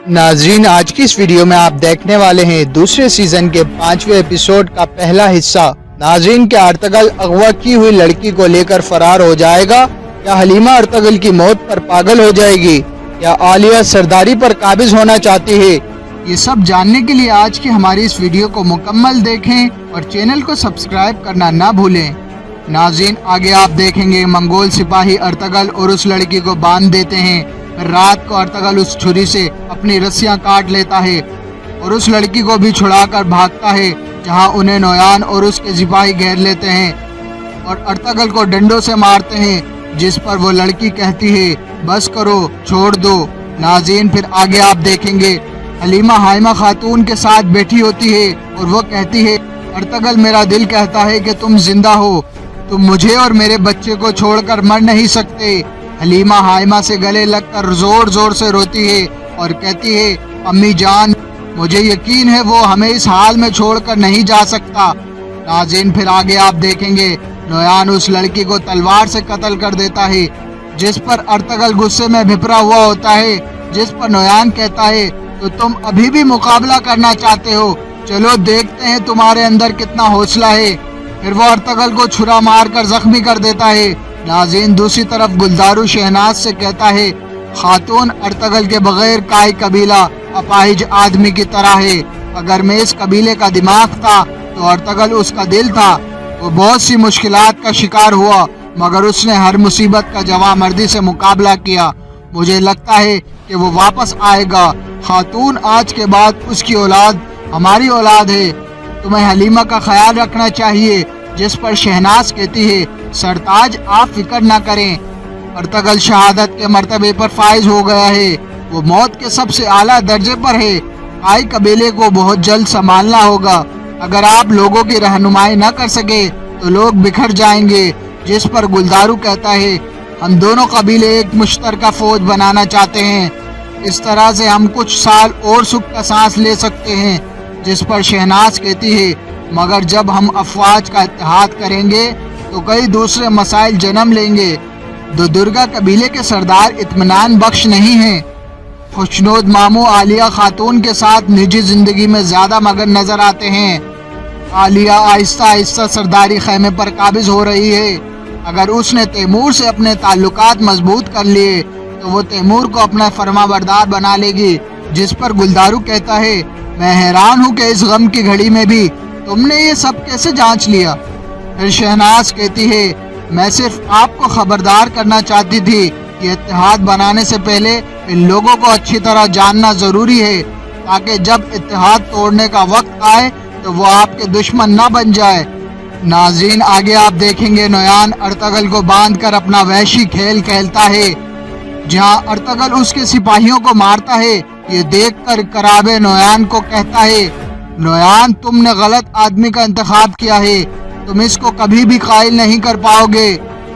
नाजरीन, आज की इस वीडियो में आप देखने वाले हैं दूसरे सीजन के 5वें एपिसोड का पहला हिस्सा। नाजरीन, क्या अर्तगल अगवा की हुई लड़की को लेकर फरार हो जाएगा? क्या हलीमा अर्तगल की मौत पर पागल हो जाएगी? क्या आलिया सरदारी पर काबिज होना चाहती है? ये सब जानने के लिए आज की हमारी इस वीडियो को मुकम्मल देखें और चैनल को सब्सक्राइब करना ना भूलें। नाज़रीन, आगे आप देखेंगे मंगोल सिपाही अर्तगल और उस लड़की को बांध देते हैं। फिर रात को अर्तगल उस छुरी से अपनी रस्सियां काट लेता है और उस लड़की को भी छुड़ाकर भागता है, जहां उन्हें नोयान और उसके सिपाही घेर लेते हैं और अर्तगल को डंडों से मारते हैं, जिस पर वो लड़की कहती है, बस करो, छोड़ दो। नाज़रीन, फिर आगे आप देखेंगे हलीमा हाइमा खातून के साथ बैठी होती है और वो कहती है, अर्तगल, मेरा दिल कहता है कि तुम जिंदा हो, तुम मुझे और मेरे बच्चे को छोड़कर मर नहीं सकते। हलीमा हाइमा से गले लगकर जोर जोर से रोती है और कहती है, अम्मी जान, मुझे यकीन है वो हमें इस हाल में छोड़कर नहीं जा सकता। नाज़रीन, फिर आगे आप देखेंगे नोयान उस लड़की को तलवार से कत्ल कर देता है, जिस पर अर्तगल गुस्से में भिपरा हुआ होता है, जिस पर नोयान कहता है, तो तुम अभी भी मुकाबला करना चाहते हो? चलो देखते हैं तुम्हारे अंदर कितना हौसला है। फिर वो अर्तगल को छुरा मार कर जख्मी कर देता है। नाज़रीन, दूसरी तरफ गुलदारू शहनाज से कहता है, खातून, अर्तगल के बगैर काई कबीला अपाहिज आदमी की तरह है। अगर मैं इस कबीले का दिमाग था तो अर्तगल उसका दिल था। वो बहुत सी मुश्किलात का शिकार हुआ, मगर उसने हर मुसीबत का जवामर्दी से मुकाबला किया। मुझे लगता है कि वो वापस आएगा। खातून, आज के बाद उसकी औलाद हमारी औलाद है। तुम्हें हलीमा का ख्याल रखना चाहिए। जिस पर शहनाज कहती है, सरताज, आप फिक्र ना करें, अर्तगल शहादत के मर्तबे पर फाइज हो गया है। वो मौत के सबसे आला दर्जे पर है। आई कबीले को बहुत जल्द संभालना होगा। अगर आप लोगों की रहनुमाई न कर सके तो लोग बिखर जाएंगे। जिस पर गुलदारू कहता है, हम दोनों कबीले एक मुश्तरका फौज बनाना चाहते हैं। इस तरह से हम कुछ साल और सुख का सांस ले सकते हैं। जिस पर शहनाज कहती है, मगर जब हम अफवाज का इत्तेहाद करेंगे तो कई दूसरे मसाइल जन्म लेंगे। दो दुर्गा कबीले के सरदार इत्मीनान बख्श नहीं हैं। खुशनोद मामू आलिया खातून के साथ निजी जिंदगी में ज्यादा मगन नजर आते हैं। आलिया आहिस्ता आहिस्ता सरदारी खैमे पर काबिज हो रही है। अगर उसने तैमूर से अपने ताल्लुकात मजबूत कर लिए तो वो तैमूर को अपना फरमाबरदार बना लेगी। जिस पर गुलदारू कहता है, मैं हैरान हूँ कि इस गम की घड़ी में भी तुमने ये सब कैसे जांच लिया। फिर शहनाज कहती है, मैं सिर्फ आपको खबरदार करना चाहती थी कि इत्तेहाद बनाने से पहले इन लोगों को अच्छी तरह जानना जरूरी है, ताकि जब इत्तेहाद तोड़ने का वक्त आए तो वो आपके दुश्मन न बन जाए। नाज़रीन, आगे आप देखेंगे नोयान अर्तगल को बांधकर अपना वहशी खेल खेलता है, जहां अर्तगल उसके सिपाहियों को मारता है। ये देखकर कराबे नोयान को कहता है, नोयान, तुमने गलत आदमी का इंतखाब किया है, तुम इसको कभी भी कायल नहीं कर पाओगे।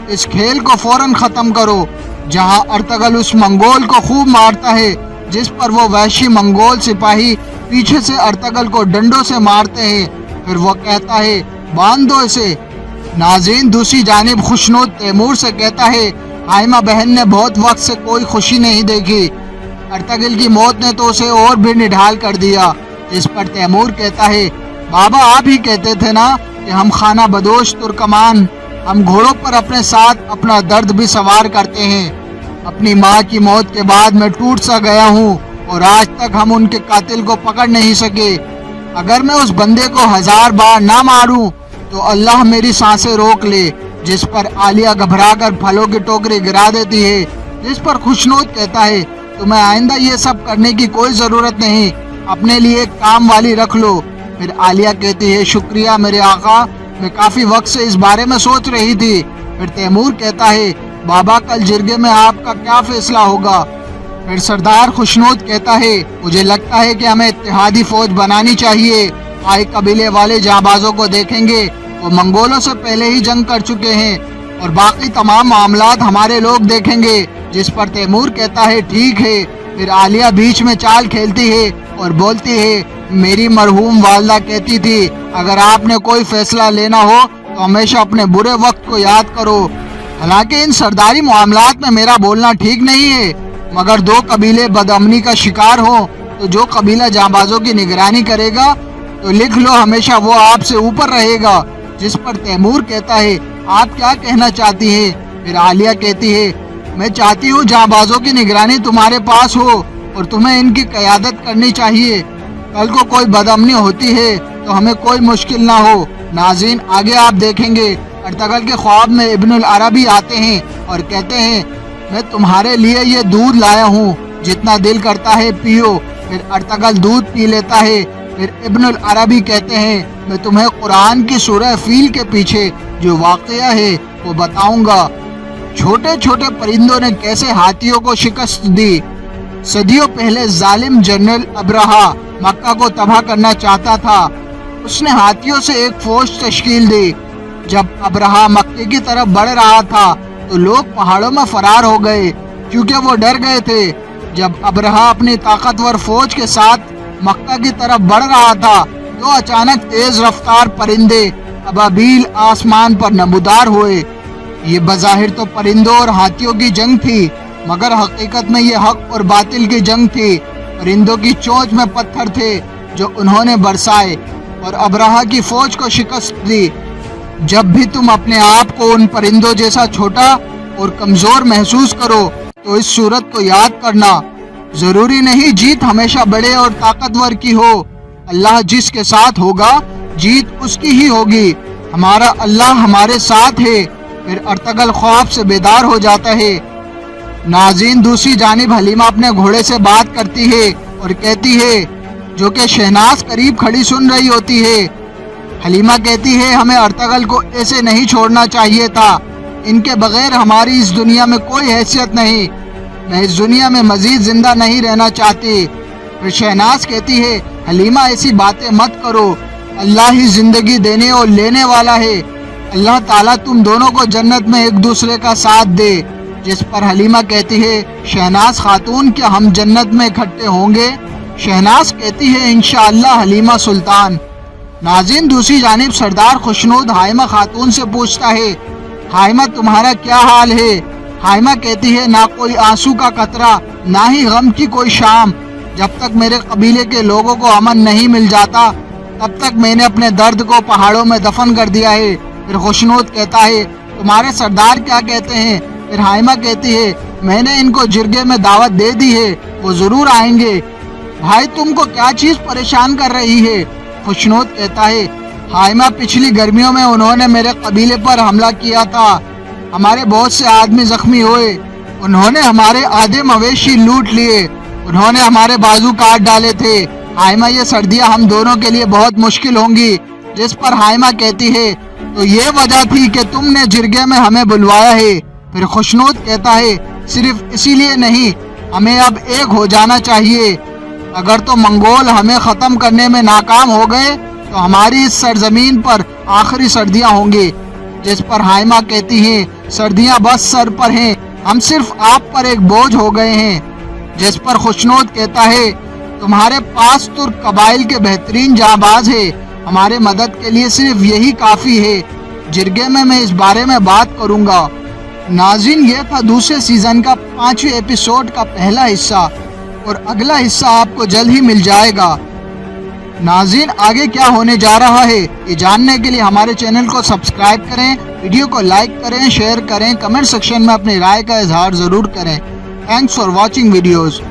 इस खेल को फौरन खत्म करो। जहां अर्तगल उस मंगोल को खूब मारता है, जिस पर वो वहशी मंगोल सिपाही पीछे से अर्तगल को डंडों से मारते हैं। फिर वो कहता है, बांध दो इसे। नाज़रीन, दूसरी जानिब खुशनोद तैमूर से कहता है, हाइमा बहन ने बहुत वक्त से कोई खुशी नहीं देखी। अर्तगल की मौत ने तो उसे और भी निढाल कर दिया। इस पर तैमूर कहता है, बाबा, आप ही कहते थे ना कि हम खाना बदोश तुर्कमान, हम घोड़ों पर अपने साथ अपना दर्द भी सवार करते हैं। अपनी माँ की मौत के बाद मैं टूट सा गया हूँ और आज तक हम उनके कातिल को पकड़ नहीं सके। अगर मैं उस बंदे को 1000 बार ना मारूं तो अल्लाह मेरी सांसें रोक ले। जिस पर आलिया घबराकर फलों की टोकरी गिरा देती है। जिस पर खुशनोद कहता है, तुम्हें आइंदा ये सब करने की कोई जरूरत नहीं, अपने लिए एक काम वाली रख लो। फिर आलिया कहती है, शुक्रिया मेरे आका, मैं काफी वक्त से इस बारे में सोच रही थी। फिर तैमूर कहता है, बाबा, कल जिरगे में आपका क्या फैसला होगा? फिर सरदार खुशनोद कहता है, मुझे लगता है कि हमें इत्तेहादी फौज बनानी चाहिए। आई कबीले वाले जाबाजों को देखेंगे, वो मंगोलों से पहले ही जंग कर चुके हैं और बाकी तमाम मामलात हमारे लोग देखेंगे। जिस पर तैमूर कहता है, ठीक है। फिर आलिया बीच में चाल खेलती है और बोलती है, मेरी मरहूम वालदा कहती थी, अगर आपने कोई फैसला लेना हो तो हमेशा अपने बुरे वक्त को याद करो। हालांकि इन सरदारी मामलात में मेरा बोलना ठीक नहीं है। मगर दो कबीले बदअमनी का शिकार हो तो जो कबीला जांबाजों की निगरानी करेगा तो लिख लो हमेशा वो आपसे ऊपर रहेगा। जिस पर तैमूर कहता है आप क्या कहना चाहती है? फिर आलिया कहती है मैं चाहती हूँ जांबाजों की निगरानी तुम्हारे पास हो और तुम्हें इनकी क़यादत करनी चाहिए। कल को कोई बदअमनी होती है तो हमें कोई मुश्किल ना हो। नाज़रीन, आगे आप देखेंगे अर्तगल के ख्वाब में इब्नुल अरबी आते हैं और कहते हैं मैं तुम्हारे लिए ये दूध लाया हूँ, जितना दिल करता है पियो। फिर अर्तगल दूध पी लेता है। फिर इब्नुल अरबी कहते हैं मैं तुम्हें कुरान की सूरह फील के पीछे जो वाक़या है वो बताऊंगा। छोटे छोटे परिंदों ने कैसे हाथियों को शिकस्त दी। सदियों पहले जालिम जनरल अब्रहा मक्का को तबाह करना चाहता था। उसने हाथियों से एक फौज तश्कील दी। जब अब्रहा मक्के की तरफ बढ़ रहा था तो लोग पहाड़ों में फरार हो गए क्योंकि वो डर गए थे। जब अब्रहा अपनी ताकतवर फौज के साथ मक्का की तरफ बढ़ रहा था तो अचानक तेज रफ्तार परिंदे अबाबील आसमान पर नमूदार हुए। ये बज़ाहिर तो परिंदों और हाथियों की जंग थी, मगर हकीकत में ये हक और बातिल की जंग थी। परिंदों की चोंच में पत्थर थे जो उन्होंने बरसाए और अब्रहा की फौज को शिकस्त दी। जब भी तुम अपने आप को उन परिंदों जैसा छोटा और कमजोर महसूस करो तो इस सूरत को याद करना, जरूरी नहीं जीत हमेशा बड़े और ताकतवर की हो। अल्लाह जिसके साथ होगा जीत उसकी ही होगी। हमारा अल्लाह हमारे साथ है। फिर अर्तगल ख्वाब से बेदार हो जाता है। नाज़रीन, दूसरी जानिब हलीमा अपने घोड़े से बात करती है और कहती है, जो कि शहनाज करीब खड़ी सुन रही होती है। हलीमा कहती है हमें अर्तगल को ऐसे नहीं छोड़ना चाहिए था। इनके बगैर हमारी इस दुनिया में कोई हैसियत नहीं। मैं इस दुनिया में मजीद जिंदा नहीं रहना चाहती। फिर शहनाज कहती है हलीमा ऐसी बातें मत करो, अल्लाह ही जिंदगी देने और लेने वाला है। अल्लाह ताला तुम दोनों को जन्नत में एक दूसरे का साथ दे। जिस पर हलीमा कहती है शहनाज खातून क्या हम जन्नत में इकट्ठे होंगे? शहनाज कहती है इंशाअल्लाह हलीमा सुल्तान। नाज़रीन, दूसरी जानिब सरदार खुशनूद हाइमा खातून से पूछता है हाइमा तुम्हारा क्या हाल है? हाइमा कहती है ना कोई आंसू का कतरा, ना ही गम की कोई शाम। जब तक मेरे कबीले के लोगों को अमन नहीं मिल जाता तब तक मैंने अपने दर्द को पहाड़ों में दफन कर दिया है। फिर खुशनूद कहता है तुम्हारे सरदार क्या कहते हैं? फिर हाइमा कहती है मैंने इनको जिरगे में दावत दे दी है, वो जरूर आएंगे। भाई तुमको क्या चीज परेशान कर रही है? खुशनूद कहता है हाइमा पिछली गर्मियों में उन्होंने मेरे कबीले पर हमला किया था। हमारे बहुत से आदमी जख्मी हुए। उन्होंने हमारे आधे मवेशी लूट लिए। उन्होंने हमारे बाजू काट डाले थे। हाइमा ये सर्दियां हम दोनों के लिए बहुत मुश्किल होंगी। जिस पर हाइमा कहती है तो ये वजह थी कि तुमने जिरगे में हमें बुलवाया है। फिर खुशनूद कहता है सिर्फ इसीलिए नहीं, हमें अब एक हो जाना चाहिए। अगर तो मंगोल हमें खत्म करने में नाकाम हो गए तो हमारी इस सरजमीन पर आखिरी सर्दियां होंगी। जिस पर हाइमा कहती हैं सर्दियां बस सर पर हैं, हम सिर्फ आप पर एक बोझ हो गए हैं। जिस पर खुशनूद कहता है तुम्हारे पास तुर्क कबाइल के बेहतरीन जाबाज है, हमारे मदद के लिए सिर्फ यही काफी है। जिरगे में मैं इस बारे में बात करूंगा। नाज़रीन, ये था दूसरे सीजन का 5वें एपिसोड का पहला हिस्सा और अगला हिस्सा आपको जल्द ही मिल जाएगा। नाज़रीन, आगे क्या होने जा रहा है ये जानने के लिए हमारे चैनल को सब्सक्राइब करें, वीडियो को लाइक करें, शेयर करें, कमेंट सेक्शन में अपनी राय का इजहार जरूर करें। Thanks for watching videos.